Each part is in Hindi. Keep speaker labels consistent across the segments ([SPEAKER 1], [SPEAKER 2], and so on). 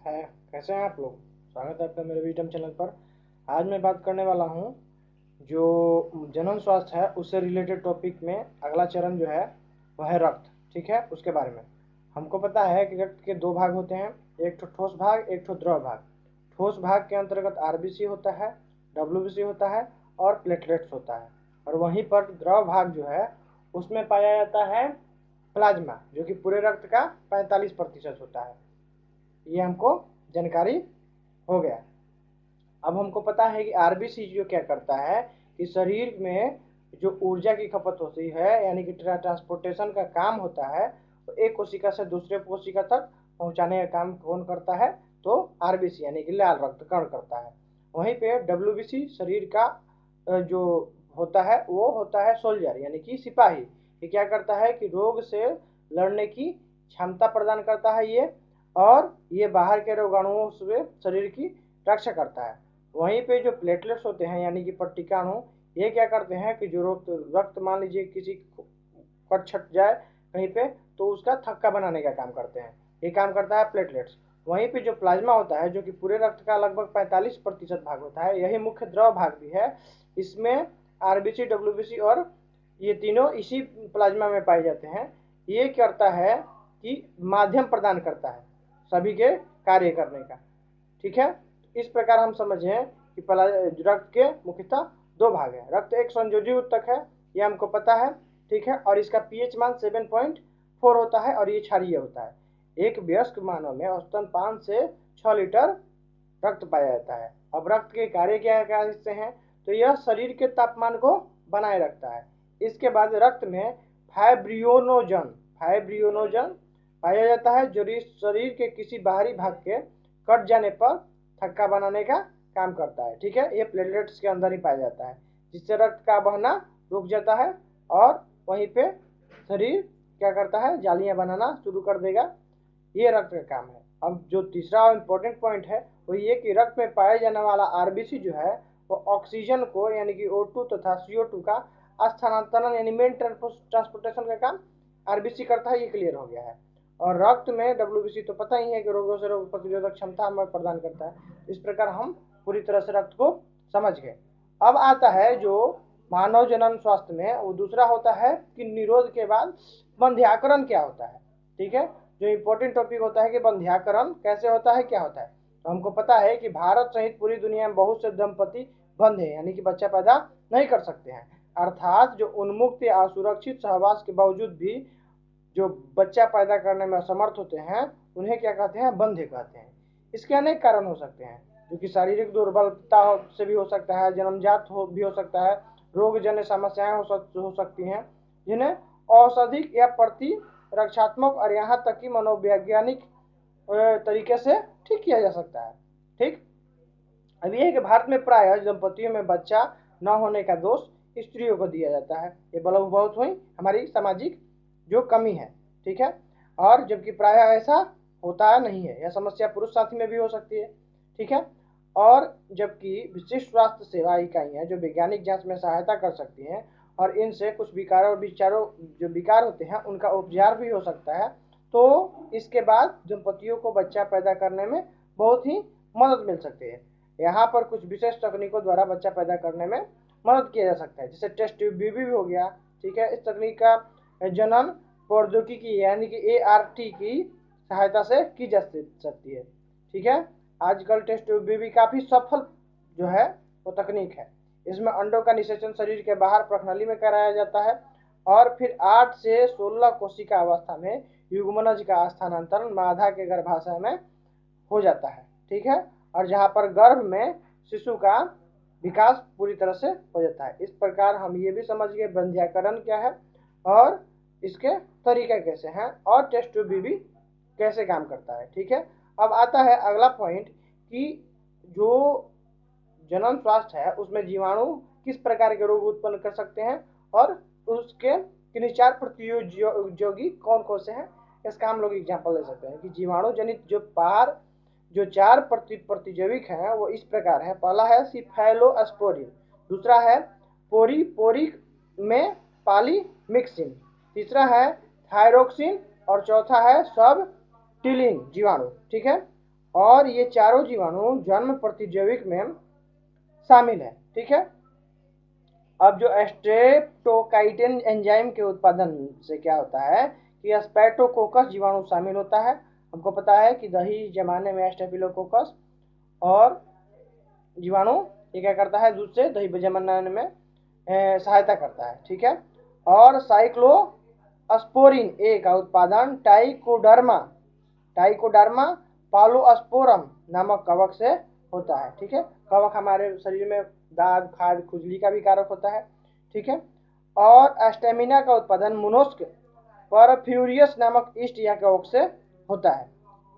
[SPEAKER 1] है। कैसे हैं आप लोग? स्वागत है आपका मेरे वीटम चैनल पर। आज मैं बात करने वाला हूं जो जनन स्वास्थ्य है उससे रिलेटेड टॉपिक में अगला चरण जो है वह है रक्त। ठीक है, उसके बारे में हमको पता है कि रक्त के दो भाग होते हैं, एक ठो ठोस भाग, एक ठो द्रव भाग। ठोस भाग के अंतर्गत आरबीसी होता है, डब्ल्यूबीसी होता है और प्लेटलेट्स होता है। और वहीं पर द्रव भाग जो है उसमें पाया जाता है प्लाज्मा, जो कि पूरे रक्त का 45% होता है। ये हमको जानकारी हो गया। अब हमको पता है कि आरबीसी जो क्या करता है कि शरीर में जो ऊर्जा की खपत होती है यानी कि ट्रांसपोर्टेशन का काम होता है, तो एक कोशिका से दूसरे कोशिका तक पहुंचाने का काम कौन करता है? तो आरबीसी यानी कि लाल रक्त कण करता है। वहीं पे डब्ल्यूबीसी शरीर का जो होता है वो होता है सोल्जर यानी कि सिपाही। ये क्या करता है कि रोग से लड़ने की क्षमता प्रदान करता है ये, और ये बाहर के रोगाणुओं से शरीर की रक्षा करता है। वहीं पे जो प्लेटलेट्स होते हैं यानी कि पट्टिका अणु, ये क्या करते हैं कि जो रक्त मान लीजिए किसी कट छट जाए कहीं पे, तो उसका थक्का बनाने का काम करते हैं। ये काम करता है प्लेटलेट्स। वहीं पे जो प्लाज्मा होता है जो कि पूरे रक्त का लगभग 45% भाग होता है, यही मुख्य द्रव भाग भी है। इसमें आरबीसी, डब्ल्यूबीसी और ये तीनों इसी प्लाज्मा में पाए जाते हैं। ये करता है कि माध्यम प्रदान करता है सभी के कार्य करने का। ठीक है, इस प्रकार हम समझें कि रक्त के मुख्यतः दो भाग हैं। रक्त एक संयोजी ऊतक है, यह हमको पता है। ठीक है, और इसका पीएच मान 7.4 होता है और ये क्षारीय होता है। एक वयस्क मानव में औसतन 5 से 6 लीटर रक्त पाया जाता है। अब रक्त के कार्य क्या क्या हिस्से हैं? तो यह शरीर के तापमान को बनाए रखता है। इसके बाद रक्त में फाइब्रियोनोजन फाइब्रियोनोजन पाया जाता है जो शरीर के किसी बाहरी भाग के कट जाने पर थक्का बनाने का काम करता है। ठीक है, ये प्लेटलेट्स के अंदर ही पाया जाता है, जिससे रक्त का बहना रुक जाता है और वहीं पे शरीर क्या करता है? जालियां बनाना शुरू कर देगा। ये रक्त का काम है। अब जो तीसरा इम्पोर्टेंट पॉइंट है वो ये कि रक्त में पाया जाने वाला आरबीसी जो है वो ऑक्सीजन को यानी कि O2 तथा CO2 का स्थानांतरण यानी मेन ट्रांसपोर्टेशन का काम आरबीसी करता है। ये क्लियर हो गया है। और रक्त में डब्ल्यूबीसी तो पता ही है कि रोगों से रोग प्रतिरोधक क्षमता हमें प्रदान करता है। इस प्रकार हम पूरी तरह से रक्त को समझ गए। अब आता है जो मानव जनन स्वास्थ्य में वो दूसरा होता है कि निरोध के बाद बंध्याकरण क्या होता है। ठीक है, जो इम्पोर्टेंट टॉपिक होता है कि बंध्याकरण कैसे होता है, क्या होता है। तो हमको पता है कि भारत सहित पूरी दुनिया में बहुत से दंपति बंध है यानी कि बच्चा पैदा नहीं कर सकते हैं। अर्थात जो उन्मुक्त या असुरक्षित सहवास के बावजूद भी जो बच्चा पैदा करने में असमर्थ होते हैं उन्हें क्या कहते हैं? बंधे कहते हैं। इसके अनेक कारण हो सकते हैं, जो कि शारीरिक दुर्बलता से भी हो सकता है, जन्मजात भी हो सकता है, रोग जन्य समस्याएं हो सकती हैं, जिन्हें औषधिक या प्रति रक्षात्मक और यहाँ तक कि मनोवैज्ञानिक तरीके से ठीक किया जा सकता है। ठीक, अब यह है कि भारत में प्राय दंपतियों में बच्चा न होने का दोष स्त्रियों को दिया जाता है। ये बहुत हुई हमारी सामाजिक जो कमी है। ठीक है, और जबकि प्राय ऐसा होता नहीं है, यह समस्या पुरुष साथी में भी हो सकती है। ठीक है, और जबकि विशिष्ट स्वास्थ्य सेवा इकाइयाँ जो वैज्ञानिक जांच में सहायता कर सकती हैं और इनसे कुछ विकारों और विचारों जो विकार होते हैं उनका उपचार भी हो सकता है, तो इसके बाद दंपतियों को बच्चा पैदा करने में बहुत ही मदद मिल सकती है। यहाँ पर कुछ विशेष तकनीकों द्वारा बच्चा पैदा करने में मदद किया जा सकता है, जैसे टेस्ट ट्यूब बेबी भी हो गया। ठीक है, इस तकनीक का जनन प्रौद्योगिकी यानी कि ART की सहायता से की जा सकती है। ठीक है, आजकल टेस्ट ट्यूब बेबी काफ़ी सफल जो है वो तकनीक है। इसमें अंडों का निषेचन शरीर के बाहर प्रखनली में कराया जाता है और फिर 8 से 16 कोशिका अवस्था में युग्मनज का स्थानांतरण मादा के गर्भाशय में हो जाता है। ठीक है, और जहाँ पर गर्भ में शिशु का विकास पूरी तरह से हो जाता है। इस प्रकार हम ये भी समझ गए बंध्याकरण क्या है और इसके तरीके कैसे हैं और टेस्ट ट्यूब भी कैसे काम करता है। ठीक है, अब आता है अगला पॉइंट कि जो जनन स्वास्थ्य है उसमें जीवाणु किस प्रकार के रोग उत्पन्न कर सकते हैं और उसके किन्हीं 4 प्रतियोगी कौन कौन से हैं। इसका हम लोग एग्जाम्पल ले सकते हैं कि जीवाणु जनित जो 4 प्रतिजैविक हैं वो इस प्रकार है। पहला है सिफेलोस्पोरिन, दूसरा है पोरिक में पॉलीमिक्सिन, तीसरा है थायरोक्सिन और चौथा है सब टिलिन जीवाणु। ठीक है, और ये चारों जीवाणु जन्म प्रतिजैविक में शामिल है। ठीक है। अब जो स्ट्रेप्टोकाइटिन एंजाइम के उत्पादन से क्या होता है कि स्पैटोकोकस जीवाणु शामिल होता है। हमको पता है कि दही जमाने में स्टेफिलोकोकस और जीवाणु ये क्या करता है, दूध से दही जमाने में सहायता करता है। ठीक है। और साइक्लोस्पोरिन ए का उत्पादन टाइकोडर्मा पालोस्पोरम नामक कवक से होता है। ठीक है। कवक हमारे शरीर में दाद खाद खुजली का भी कारक होता है। ठीक है। और स्टेमिना का उत्पादन मोनोस्क परफ्यूरियस नामक ईस्ट या कवक से होता है।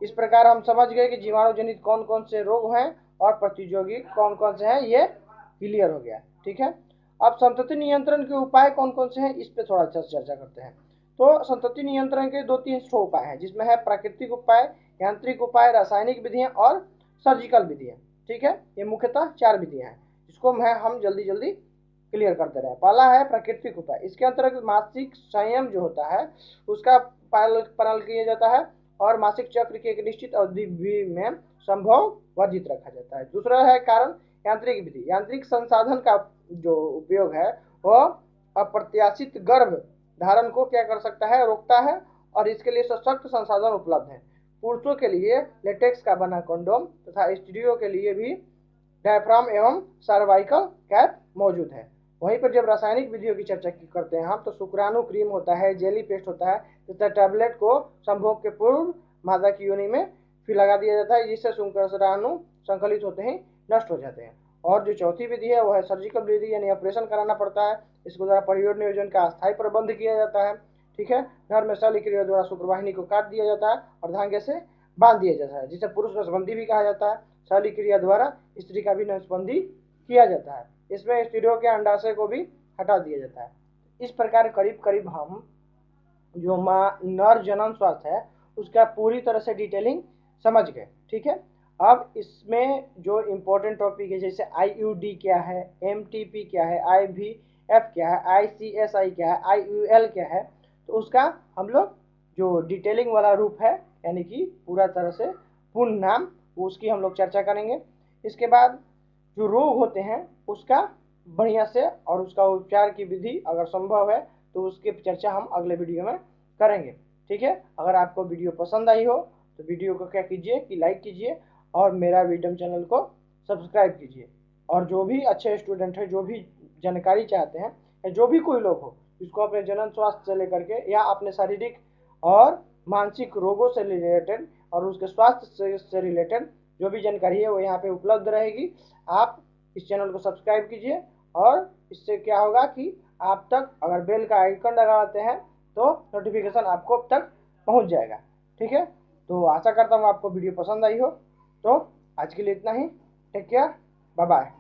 [SPEAKER 1] इस प्रकार हम समझ गए कि जीवाणु जनित कौन कौन से रोग हैं और प्रतियोगी कौन कौन से हैं, ये क्लियर हो गया। ठीक है। अब संतति नियंत्रण के उपाय कौन कौन से हैं, इस पे थोड़ा सा चर्चा करते हैं। तो संतति नियंत्रण के 2-3 उपाय हैं, जिसमें है प्राकृतिक उपाय, यांत्रिक उपाय, रासायनिक विधियां और सर्जिकल विधियां। ठीक है। ये मुख्यतः 4 विधियां हैं, इसको हम जल्दी जल्दी क्लियर करते रहे। पहला है प्राकृतिक उपाय। इसके अंतर्गत मासिक संयम जो होता है उसका पालन किया जाता है और मासिक चक्र की एक निश्चित अवधि में संभव वर्जित रखा जाता है। दूसरा है कारण यांत्रिक विधि। यांत्रिक संसाधन का जो उपयोग है वह अप्रत्याशित गर्भ धारण को क्या कर सकता है, रोकता है, और इसके लिए सशक्त संसाधन उपलब्ध है। पुरुषों के लिए लेटेक्स का बना कंडोम तथा स्त्रियों के लिए भी डायफ्राम एवं सर्वाइकल कैप मौजूद है। वहीं पर जब रासायनिक विधियों की चर्चा करते हैं हम, तो शुक्राणु क्रीम होता है, जेली पेस्ट होता है तथा टैबलेट को संभोग के पूर्व मादा की योनि में फिर लगा दिया जाता है, जिससे शुक्राणु संकलित होते ही नष्ट हो जाते हैं। और जो चौथी विधि है वह है सर्जिकल विधि, यानी ऑपरेशन कराना पड़ता है। इसके द्वारा परियोजना नियोजन का अस्थायी प्रबंध किया जाता है। ठीक है। नर में शल्यक्रिया द्वारा शुक्रवाहिनी को काट दिया जाता है और धागे से बांध दिया जाता है, जिसे पुरुष नसबंदी भी कहा जाता है। शल्यक्रिया द्वारा स्त्री का भी नसबंदी किया जाता है। इसमें स्त्रियों के अंडाशय को भी हटा दिया जाता है। इस प्रकार करीब करीब हम जो नर जनन स्वास्थ्य है उसका पूरी तरह से डिटेलिंग समझ गए। ठीक है। अब इसमें जो इम्पोर्टेंट टॉपिक है, जैसे IUD क्या है, MTP क्या है, IVF क्या है, ICSI क्या है, IUL क्या है, तो उसका हम लोग जो डिटेलिंग वाला रूप है, यानी कि पूरा तरह से पूर्ण नाम, उसकी हम लोग चर्चा करेंगे। इसके बाद जो रोग होते हैं उसका बढ़िया से और उसका उपचार की विधि अगर संभव है तो उसकी चर्चा हम अगले वीडियो में करेंगे। ठीक है। अगर आपको वीडियो पसंद आई हो तो वीडियो को क्या कीजिए कि लाइक कीजिए और मेरा वीडम चैनल को सब्सक्राइब कीजिए। और जो भी अच्छे स्टूडेंट हैं, जो भी जानकारी चाहते हैं, या जो भी कोई लोग हो जिसको अपने जनन स्वास्थ्य से लेकर के या अपने शारीरिक और मानसिक रोगों से रिलेटेड और उसके स्वास्थ्य से रिलेटेड जो भी जानकारी है वो यहाँ पे उपलब्ध रहेगी। आप इस चैनल को सब्सक्राइब कीजिए और इससे क्या होगा कि आप तक अगर बेल का आइकन लगाते हैं तो नोटिफिकेशन आपको अब तक पहुंच जाएगा। ठीक है। तो आशा करता हूँ आपको वीडियो पसंद आई हो। तो आज के लिए इतना ही। Take care, bye bye.